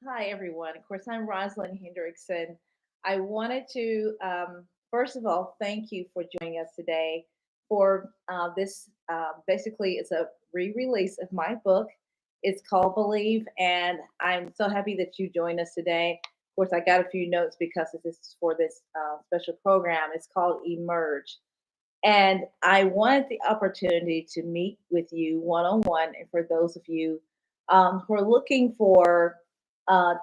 Hi, everyone. Of course, I'm Roslyn Hendrickson. I wanted to, first of all, thank you for joining us today for this. Basically, it's a re release of my book. It's called Believe, and I'm so happy that you joined us today. Of course, I got a few notes because this is for this special program. It's called Emerge. And I wanted the opportunity to meet with you one on one. And for those of you who are looking for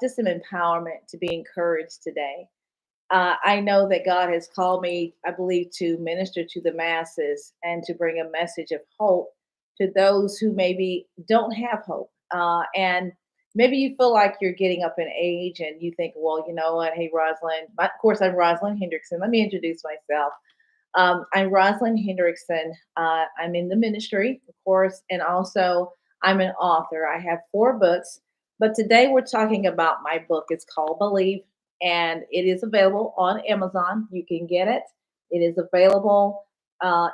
just some empowerment to be encouraged today, I know that God has called me, I believe, to minister to the masses and to bring a message of hope to those who maybe don't have hope. And maybe you feel like you're getting up in age and you think, well, you know what? Hey, Rosalind, of course, I'm Rosalind Hendrickson. Let me introduce myself. I'm Roslyn Hendrickson. I'm in the ministry, of course, and also I'm an author. I have four books, but today we're talking about my book. It's called Believe, and it is available on Amazon. You can get it. It is available,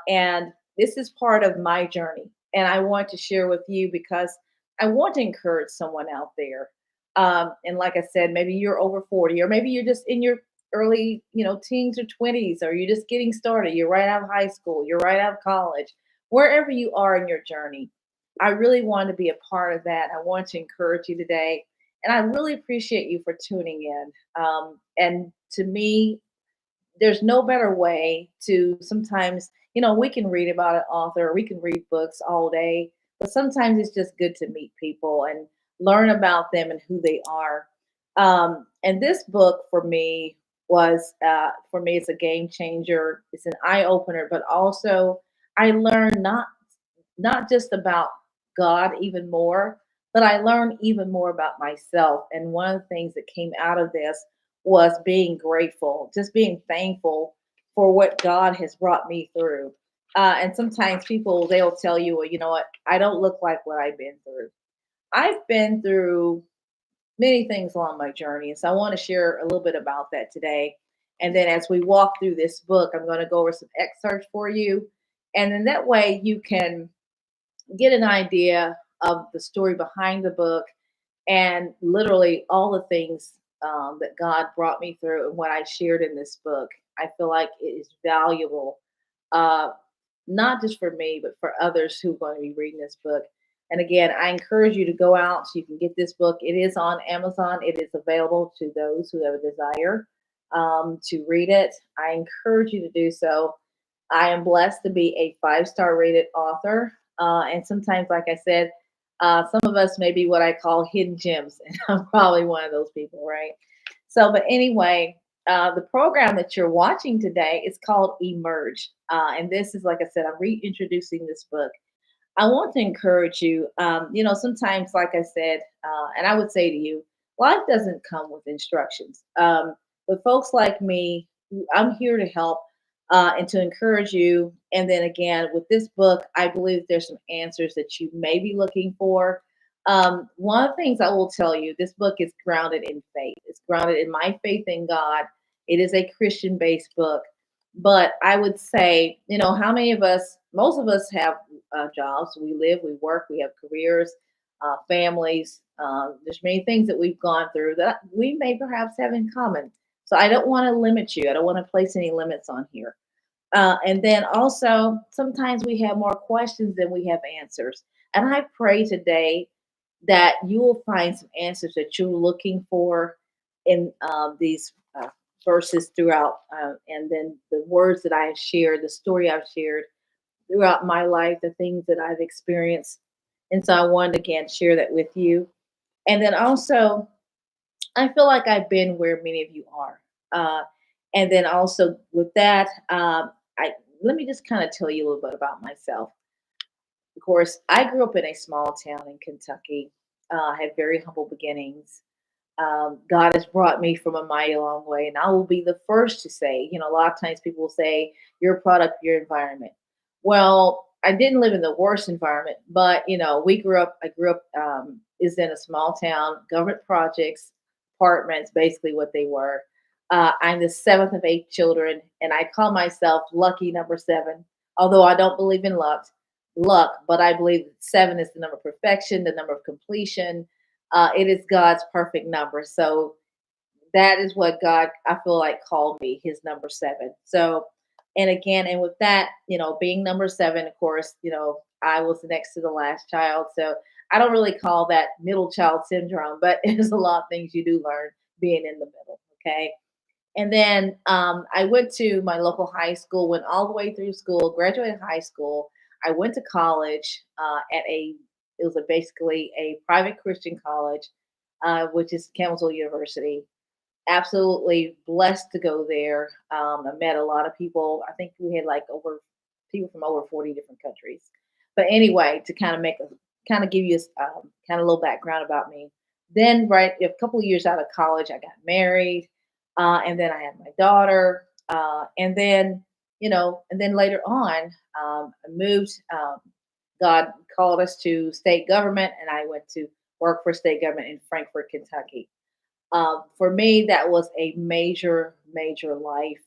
and this is part of my journey. And I want to share with you because I want to encourage someone out there. And like I said, maybe you're over 40, or maybe you're just in your early, teens or 20s, or you're just getting started. You're right out of high school, you're right out of college, wherever you are in your journey. I really want to be a part of that. I want to encourage you today. And I really appreciate you for tuning in. And to me, there's no better way to sometimes, we can read about an author, we can read books all day, but sometimes it's just good to meet people and learn about them and who they are. And this book for me, it's a game changer. It's an eye opener, but also I learned not just about God even more, but I learned even more about myself. And one of the things that came out of this was being grateful, just being thankful for what God has brought me through. And sometimes people they'll tell you, well, you know what, I don't look like what I've been through. I've been through many things along my journey, and so I want to share a little bit about that today. And then as we walk through this book, I'm going to go over some excerpts for you, and then that way you can get an idea of the story behind the book and literally all the things that God brought me through and what I shared in this book. I feel like it is valuable, uh, not just for me, but for others who are going to be reading this book. And again, I encourage you to go out so you can get this book. It is on Amazon. It is available to those who have a desire to read it. I encourage you to do so. I am blessed to be a five-star rated author. And sometimes, like I said, some of us may be what I call hidden gems. And I'm probably one of those people, right? So, but anyway, the program that you're watching today is called Emerge. And this is, like I said, I'm reintroducing this book. I want to encourage you. Sometimes, like I said, and I would say to you, life doesn't come with instructions. But folks like me, I'm here to help and to encourage you. And then again, with this book, I believe there's some answers that you may be looking for. One of the things I will tell you, this book is grounded in faith. It's grounded in my faith in God. It is a Christian based book. But I would say, how many of us, most of us have jobs. We live, we work, we have careers, families. There's many things that we've gone through that we may perhaps have in common. So I don't want to limit you. I don't want to place any limits on here. And then also, sometimes we have more questions than we have answers. And I pray today that you will find some answers that you're looking for in these verses throughout, and then the words that I have shared, the story I've shared throughout my life, the things that I've experienced. And so I wanted to again share that with you. And then also, I feel like I've been where many of you are. And then also with that, I let me just kind of tell you a little bit about myself. Of course, I grew up in a small town in Kentucky. Had very humble beginnings. God has brought me from a mighty long way, and I will be the first to say, a lot of times people will say you're a product of your environment. Well, I didn't live in the worst environment, but I grew up is in a small town, government projects, apartments, basically what they were. I'm the seventh of eight children, and I call myself lucky number seven. Although I don't believe in luck, but I believe that seven is the number of perfection, the number of completion. It is God's perfect number. So that is what God, I feel like, called me, his number seven. So, and again, and with that, being number seven, of course, I was next to the last child. So I don't really call that middle child syndrome, but there's a lot of things you do learn being in the middle. Okay. And then I went to my local high school, went all the way through school, graduated high school. I went to college it was basically a private Christian college, which is Campbellsville University. Absolutely blessed to go there. I met a lot of people. I think we had like over people from over 40 different countries. But anyway, to kind of give you kind of a little background about me. Then, right, a couple of years out of college, I got married, and then I had my daughter, and then later on, I moved. God called us to state government, and I went to work for state government in Frankfort, Kentucky. For me, that was a major, major life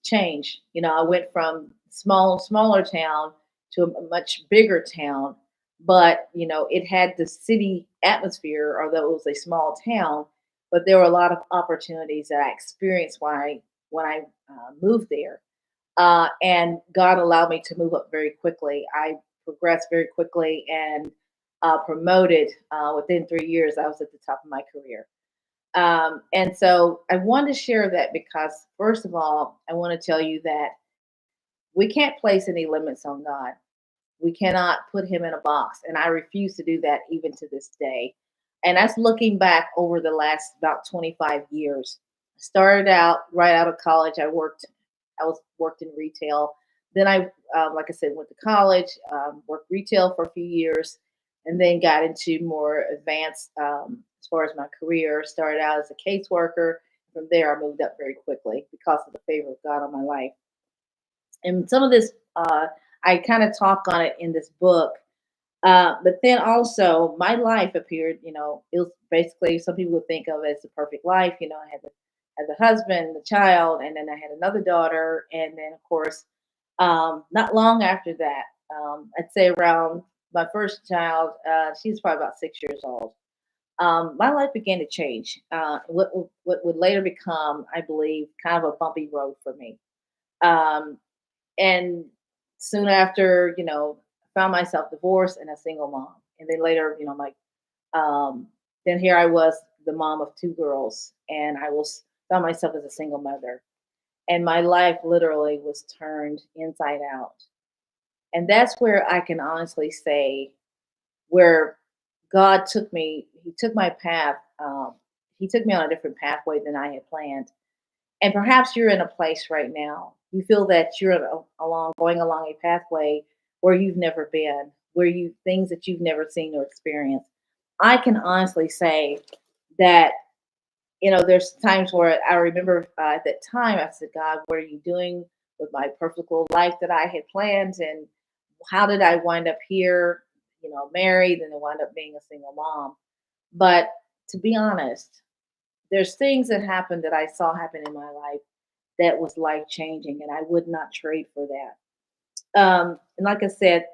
change. I went from smaller town to a much bigger town, but it had the city atmosphere, although it was a small town. But there were a lot of opportunities that I experienced when I moved there, and God allowed me to move up very quickly. I progressed very quickly and promoted within 3 years. I was at the top of my career. And so I wanted to share that because, first of all, I want to tell you that we can't place any limits on God. We cannot put him in a box. And I refuse to do that even to this day. And that's looking back over the last about 25 years. I started out right out of college. I worked in retail. Then like I said, went to college, worked retail for a few years, and then got into more advanced as far as my career. Started out as a caseworker. From there, I moved up very quickly because of the favor of God on my life. And some of this, I kind of talk on it in this book. But then also, my life appeared. It was basically, some people would think of it as the perfect life. I had the husband, the child, and then I had another daughter. And then, of course, not long after that, I'd say around my first child, she's probably about 6 years old. My life began to change. What would later become, I believe, kind of a bumpy road for me. Um, and soon after, found myself divorced and a single mom. And then later, um, then here I was, the mom of two girls, and found myself as a single mother. And my life literally was turned inside out. And that's where I can honestly say, where God took me, He took my path, He took me on a different pathway than I had planned. And perhaps you're in a place right now. You feel that you're going along a pathway where you've never been, where you things that you've never seen or experienced. I can honestly say that there's times where I remember at that time I said, God, what are you doing with my perfect little life that I had planned, and how did I wind up here? Married, and then wind up being a single mom. But to be honest, there's things that happened that I saw happen in my life that was life changing, and I would not trade for that. And like I said,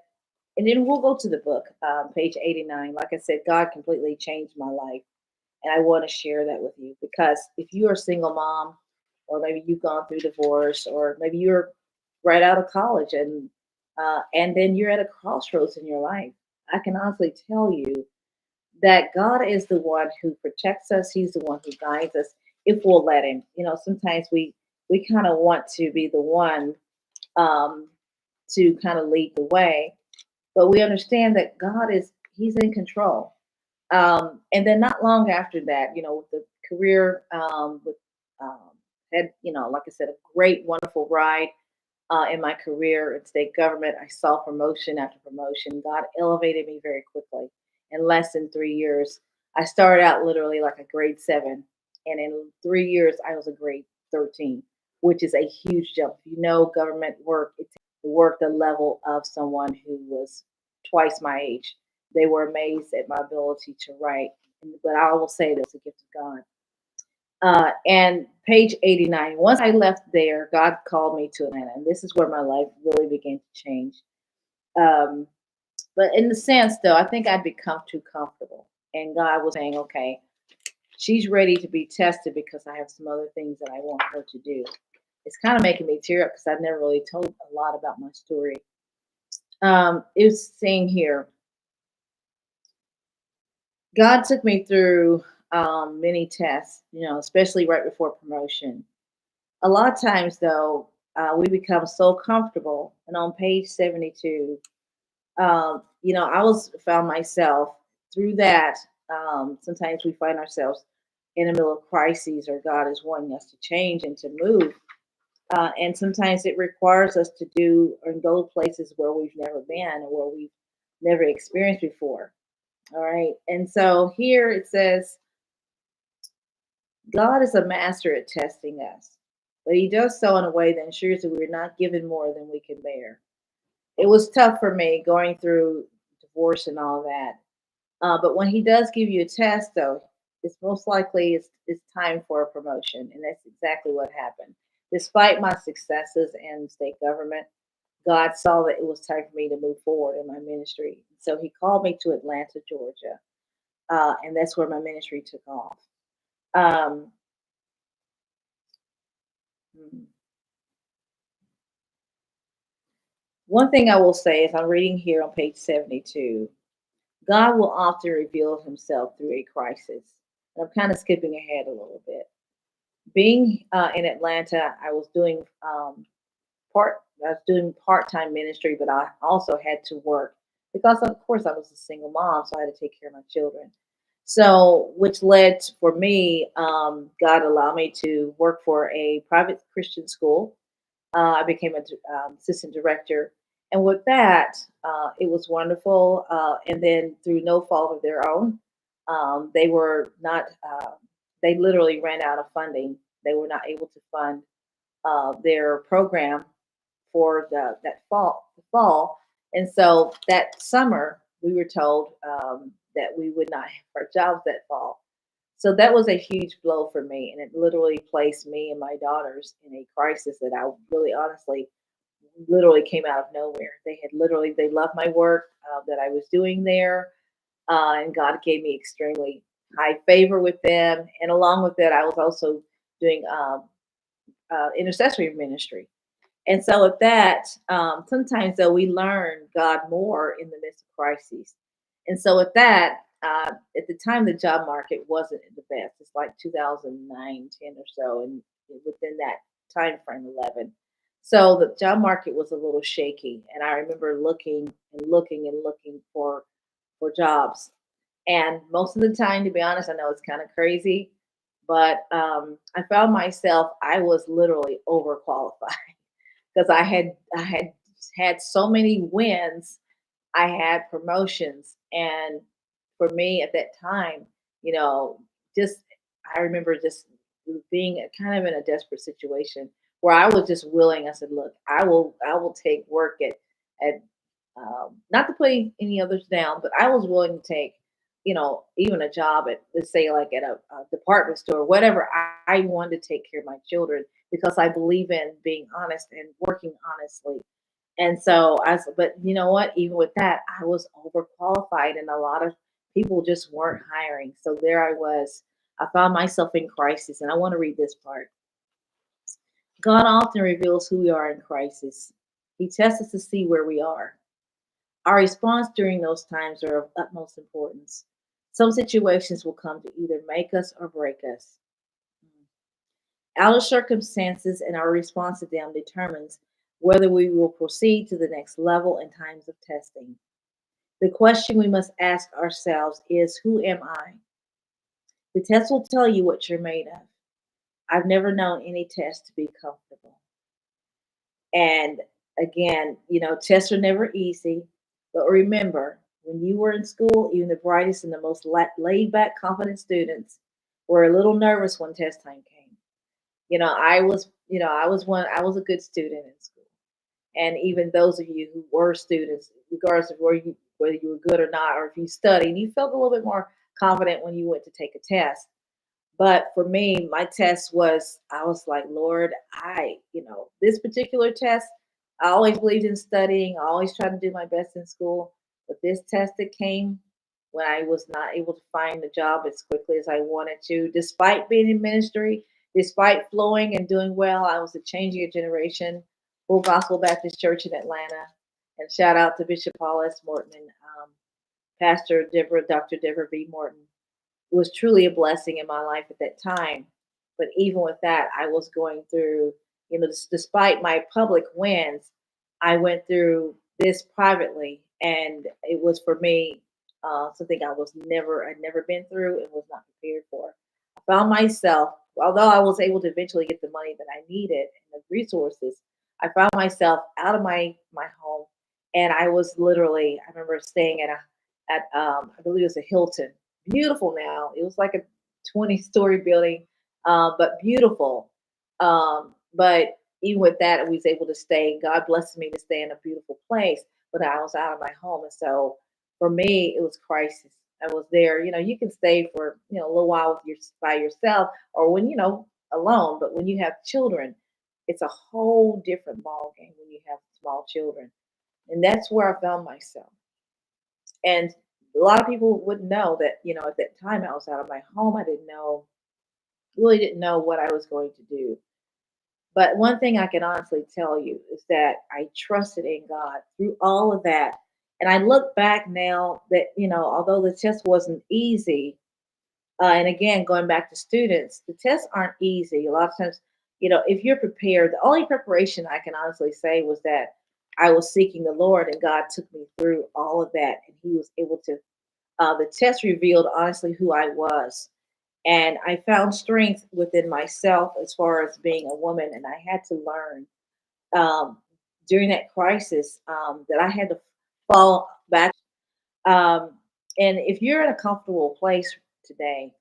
and then we'll go to the book, page 89. Like I said, God completely changed my life, and I want to share that with you because if you are a single mom, or maybe you've gone through divorce, or maybe you're right out of college, and then you're at a crossroads in your life, I can honestly tell you that God is the one who protects us. He's the one who guides us if we'll let Him. Sometimes we kind of want to be the one um, to kind of lead the way, but we understand that God is He's in control. And then not long after that, with the career, with had like I said, a great, wonderful ride in my career in state government. I saw promotion after promotion. God elevated me very quickly. In less than 3 years, I started out literally like a grade seven, and in 3 years, I was a grade 13, which is a huge jump. If you know government work, it takes to work the level of someone who was twice my age. They were amazed at my ability to write, but I will say that's a gift of God. And page 89, once I left there, God called me to Atlanta. And this is where my life really began to change. Um, But in the sense, though, I think I'd become too comfortable. And God was saying, okay, she's ready to be tested because I have some other things that I want her to do. It's kind of making me tear up because I've never really told a lot about my story. It's saying here, God took me through many tests, especially right before promotion. A lot of times, though, we become so comfortable. And on page 72, I was found myself through that. Sometimes we find ourselves in the middle of crises, or God is wanting us to change and to move. And sometimes it requires us to do or go places where we've never been or where we've never experienced before. All right. And so here it says, God is a master at testing us, but he does so in a way that ensures that we're not given more than we can bear. It was tough for me going through divorce and all that. But when he does give you a test, though, it's most likely it's time for a promotion. And that's exactly what happened. Despite my successes in state government, God saw that it was time for me to move forward in my ministry. So he called me to Atlanta, Georgia. And that's where my ministry took off. Um, hmm. One thing I will say is I'm reading here on page 72. God will often reveal himself through a crisis. And I'm kind of skipping ahead a little bit. Being in Atlanta, I was doing part-time ministry, but I also had to work because, of course, I was a single mom, so I had to take care of my children. So, which led for me, God allowed me to work for a private Christian school. I became an assistant director, and with that, it was wonderful. And then, through no fault of their own, they were not. They literally ran out of funding. They were not able to fund their program for the fall, and so that summer we were told that we would not have our jobs that fall. So that was a huge blow for me, and it literally placed me and my daughters in a crisis that I really, honestly, literally came out of nowhere. They loved my work that I was doing there, and God gave me extremely high favor with them. And along with that, I was also doing intercessory ministry. And so with that, sometimes though we learn God more in the midst of crises. And so with that, at the time the job market wasn't the best. It's like 2009, 10 or so, and within that time frame, 11. So the job market was a little shaky, and I remember looking and looking and looking for jobs. And most of the time, to be honest, I know it's kind of crazy, but I found myself I was literally overqualified because I had so many wins. I had promotions, and for me at that time, you know, just I remember just being kind of in a desperate situation where I was just willing. I said, "Look, I will take work at not to put any others down, but I was willing to take, even a job at, let's say, like at a department store, whatever. I wanted to take care of my children because I believe in being honest and working honestly. And so but you know what? Even with that, I was overqualified, and a lot of people just weren't hiring. So there I was. I found myself in crisis, and I want to read this part. God often reveals who we are in crisis. He tests us to see where we are. Our response during those times are of utmost importance. Some situations will come to either make us or break us. Outer circumstances and our response to them determines whether we will proceed to the next level in times of testing. The question we must ask ourselves is, who am I? The test will tell you what you're made of. I've never known any test to be comfortable. And again, tests are never easy. But remember, when you were in school, even the brightest and the most laid back, confident students were a little nervous when test time came. I was a good student in school. And even those of you who were students, regardless of whether you were good or not, or if you studied, you felt a little bit more confident when you went to take a test. But for me, my test was, I was like, Lord, this particular test, I always believed in studying. I always tried to do my best in school. But this test that came when I was not able to find the job as quickly as I wanted to, despite being in ministry, despite flowing and doing well, I was a changing a generation. Full Gospel Baptist Church in Atlanta. And shout out to Bishop Paul S. Morton and Pastor Deborah, Dr. Deborah B. Morton was truly a blessing in my life at that time. But even with that, I was going through, despite my public wins, I went through this privately, and it was for me something I'd never been through and was not prepared for. I found myself, although I was able to eventually get the money that I needed and the resources, I found myself out of my home, and I was literally, I remember staying at I believe it was a Hilton. Beautiful now. It was like a 20-story building, but beautiful. But even with that, I was able to stay. God blessed me to stay in a beautiful place, but I was out of my home. And so for me, it was crisis. I was there. You can stay for, a little while with by yourself or when, alone. But when you have children, it's a whole different ball game when you have small children. And that's where I found myself. And a lot of people wouldn't know that, at that time I was out of my home. I didn't know, really didn't know what I was going to do. But one thing I can honestly tell you is that I trusted in God through all of that. And I look back now that, although the test wasn't easy, and again, going back to students, the tests aren't easy. A lot of times, if you're prepared, the only preparation I can honestly say was that I was seeking the Lord and God took me through all of that. And He was able to, the test revealed honestly who I was. And I found strength within myself as far as being a woman. And I had to learn um, during that crisis that I had to fall back. Um, and if you're in a comfortable place today,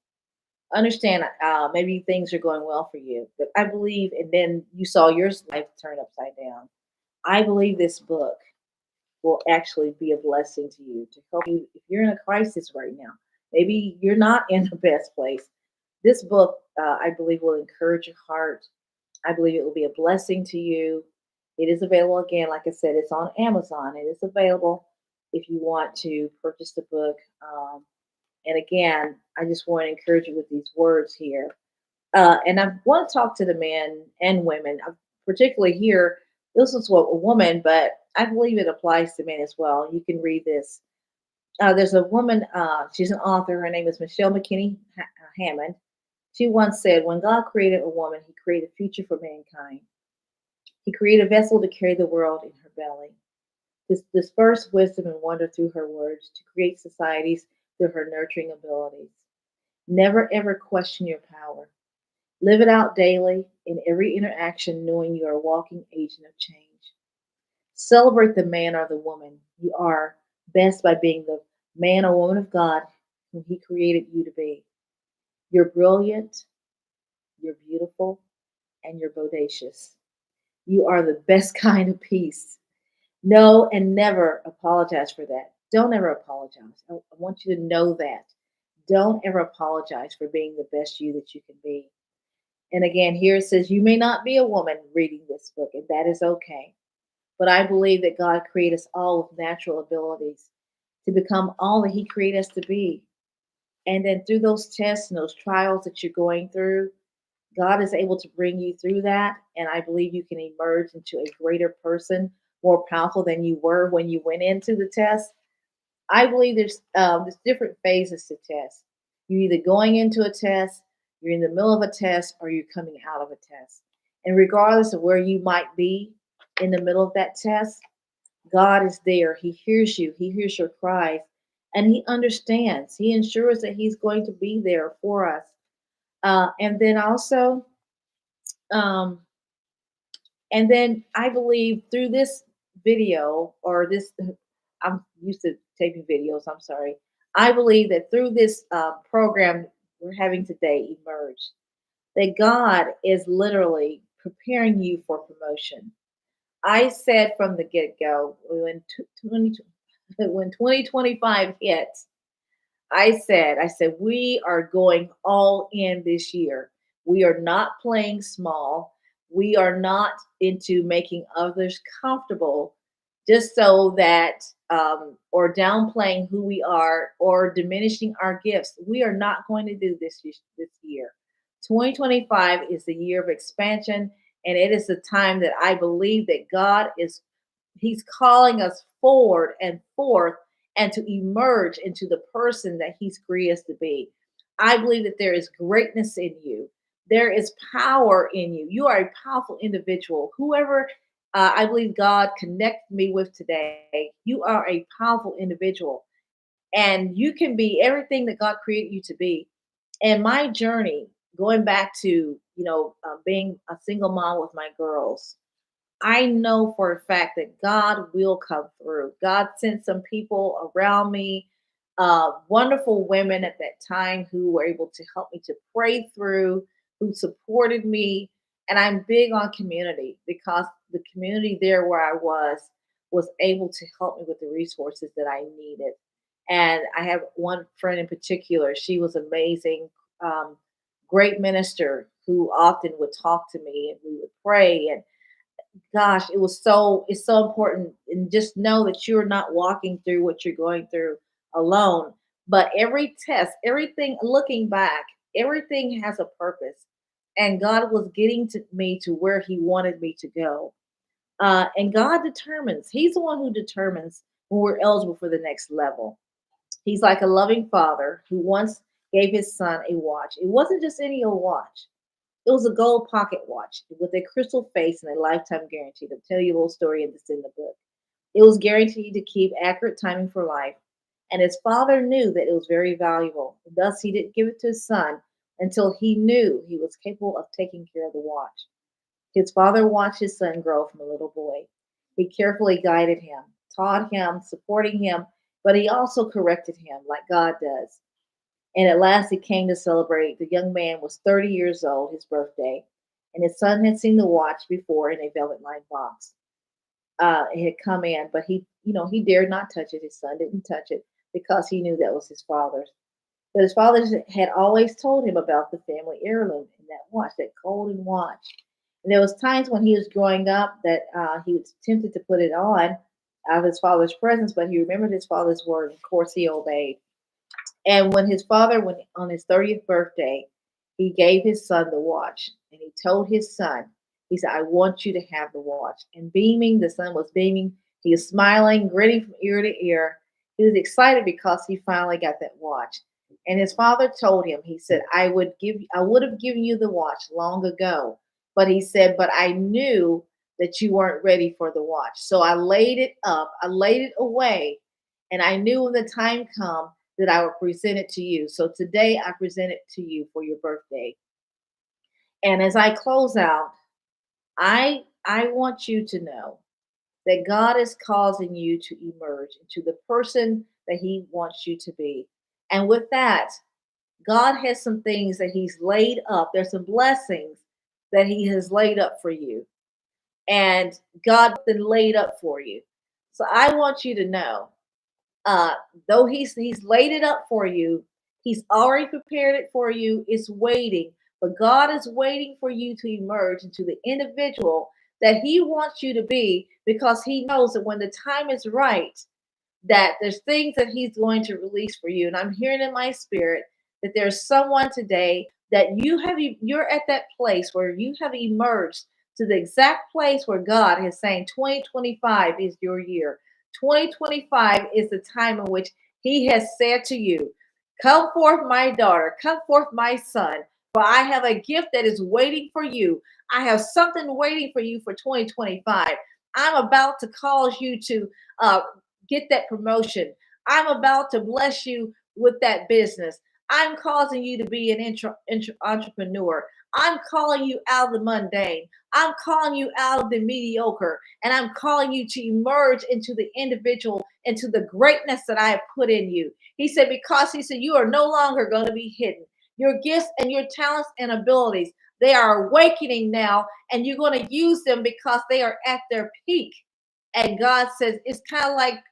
understand maybe things are going well for you, but I believe, and then you saw your life turn upside down. I believe this book will actually be a blessing to you to help you if you're in a crisis right now. Maybe you're not in the best place. This book, I believe, will encourage your heart. I believe it will be a blessing to you. It is available again, like I said, it's on Amazon. It is available if you want to purchase the book. And again, I just want to encourage you with these words here. And I want to talk to the men and women, particularly here. This is what a woman, but I believe it applies to men as well. You can read this. There's a woman, she's an author. Her name is Michelle McKinney Hammond. She once said, when God created a woman, He created a future for mankind. He created a vessel to carry the world in her belly. Disperse wisdom and wonder through her words to create societies through her nurturing abilities. Never ever question your power. Live it out daily in every interaction, knowing you are a walking agent of change. Celebrate the man or the woman you are best by being the man or woman of God whom He created you to be. You're brilliant, you're beautiful, and you're bodacious. You are the best kind of peace. No, and never apologize for that. Don't ever apologize. I want you to know that. Don't ever apologize for being the best you that you can be. And again, here it says, you may not be a woman reading this book, and that is okay. But I believe that God created us all with natural abilities to become all that He created us to be. And then through those tests and those trials that you're going through, God is able to bring you through that. And I believe you can emerge into a greater person, more powerful than you were when you went into the test. I believe there's different phases to test. You're either going into a test, you're in the middle of a test, or you're coming out of a test. And regardless of where you might be in the middle of that test, God is there. He hears you. He hears your cries, and He understands. He ensures that He's going to be there for us. And then also, um, and then I believe through this video or this, I'm used to taping videos. I'm sorry. I believe that through this program we're having today, Emerge, that God is literally preparing you for promotion. I said from the get go when 20, when 2025 hit, I said, we are going all in this year. We are not playing small. We are not into making others comfortable just so that, or downplaying who we are or diminishing our gifts. We are not going to do this year. 2025 is the year of expansion, and it is the time that I believe that God is He's calling us forward and forth and to emerge into the person that He's created us to be. I believe that there is greatness in you. There is power in you. You are a powerful individual. Whoever I believe God connected me with today, you are a powerful individual and you can be everything that God created you to be. And my journey, going back to, being a single mom with my girls, I know for a fact that God will come through. God sent some people around me, wonderful women at that time who were able to help me to pray through, who supported me. And I'm big on community because the community there where I was able to help me with the resources that I needed. And I have one friend in particular. She was amazing, um, great minister who often would talk to me and we would pray. And gosh, it's so important. And just know that you're not walking through what you're going through alone. But every test, everything looking back, everything has a purpose. And God was getting to me to where He wanted me to go. And God determines, He's the one who determines when we're eligible for the next level. He's like a loving father who once gave his son a watch. It wasn't just any old watch. It was a gold pocket watch with a crystal face and a lifetime guarantee. To tell you a little story in this in the book. It was guaranteed to keep accurate timing for life, and his father knew that it was very valuable. Thus, he didn't give it to his son until he knew he was capable of taking care of the watch. His father watched his son grow from a little boy. He carefully guided him, taught him, supporting him, but he also corrected him like God does. And at last he came to celebrate. The young man was 30 years old, his birthday, and his son had seen the watch before in a velvet lined box. It had come in, but he dared not touch it. His son didn't touch it because he knew that was his father's. But his father had always told him about the family heirloom in that watch, that golden watch. And there was times when he was growing up that he was tempted to put it on out of his father's presence, but he remembered his father's word. Of course, he obeyed. And when his father, when on his 30th birthday, he gave his son the watch and he told his son, he said, I want you to have the watch. And beaming, the son was beaming. He was smiling, grinning from ear to ear. He was excited because he finally got that watch. And his father told him, he said, I would have given you the watch long ago. But he said, but I knew that you weren't ready for the watch. So I laid it up, I laid it away, and I knew when the time come that I would present it to you. So today I present it to you for your birthday. And as I close out, I want you to know that God is causing you to emerge into the person that He wants you to be. And with that, God has some things that He's laid up. There's some blessings that He has laid up for you. And God then laid up for you. So I want you to know, uh, though he's laid it up for you, He's already prepared it for you. It's waiting, but God is waiting for you to emerge into the individual that He wants you to be, because He knows that when the time is right, that there's things that He's going to release for you. And I'm hearing in my spirit that there's someone today that you're at that place where you have emerged to the exact place where God is saying 2025 is your year. 2025 is the time in which He has said to you, come forth, my daughter, come forth, my son, for I have a gift that is waiting for you. I have something waiting for you for 2025. I'm about to cause you to uh, get that promotion. I'm about to bless you with that business. I'm causing you to be an entrepreneur. I'm calling you out of the mundane. I'm calling you out of the mediocre. And I'm calling you to emerge into the individual, into the greatness that I have put in you. He said, because He said, you are no longer going to be hidden. Your gifts and your talents and abilities, they are awakening now, and you're going to use them because they are at their peak. And God says it's kind of like,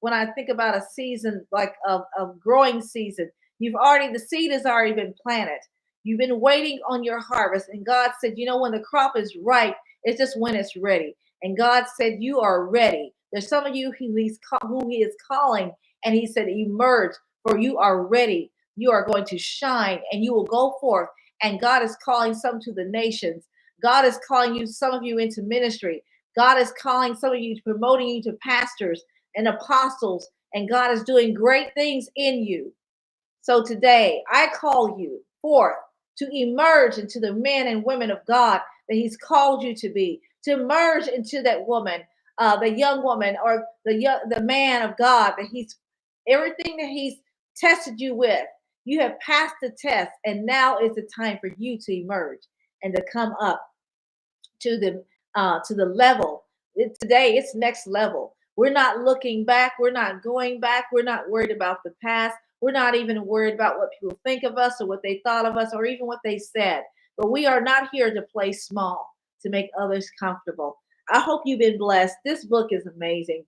when I think about a season like of growing season, the seed has already been planted. You've been waiting on your harvest, and God said, when the crop is ripe, it's just when it's ready. And God said, you are ready. There's some of you who he is calling, and he said, emerge, for you are ready. You are going to shine, and you will go forth. And God is calling some to the nations. God is calling you, some of you, into ministry. God is calling some of you, promoting you to pastors and apostles, and God is doing great things in you. So today, I call you forth to emerge into the men and women of God that He's called you to be, to emerge into that woman, the young woman, or the man of God that He's everything that He's tested you with. You have passed the test, and now is the time for you to emerge and to come up to the level. Today, it's next level. We're not looking back. We're not going back. We're not worried about the past. We're not even worried about what people think of us or what they thought of us or even what they said. But we are not here to play small to make others comfortable. I hope you've been blessed. This book is amazing.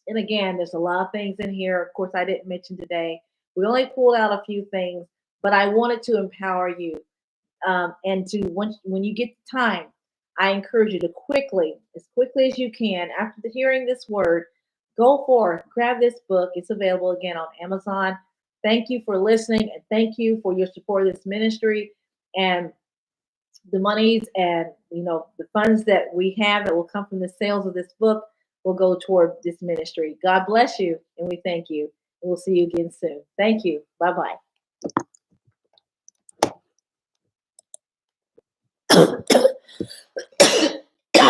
And again, there's a lot of things in here. Of course, I didn't mention today. We only pulled out a few things, but I wanted to empower you. And to when you get the time, I encourage you to as quickly as you can, after hearing this word, go forth, grab this book. It's available again on Amazon. Thank you for listening, and thank you for your support of this ministry. And the monies and the funds that we have that will come from the sales of this book will go toward this ministry. God bless you, and we thank you. And we'll see you again soon. Thank you. Bye bye.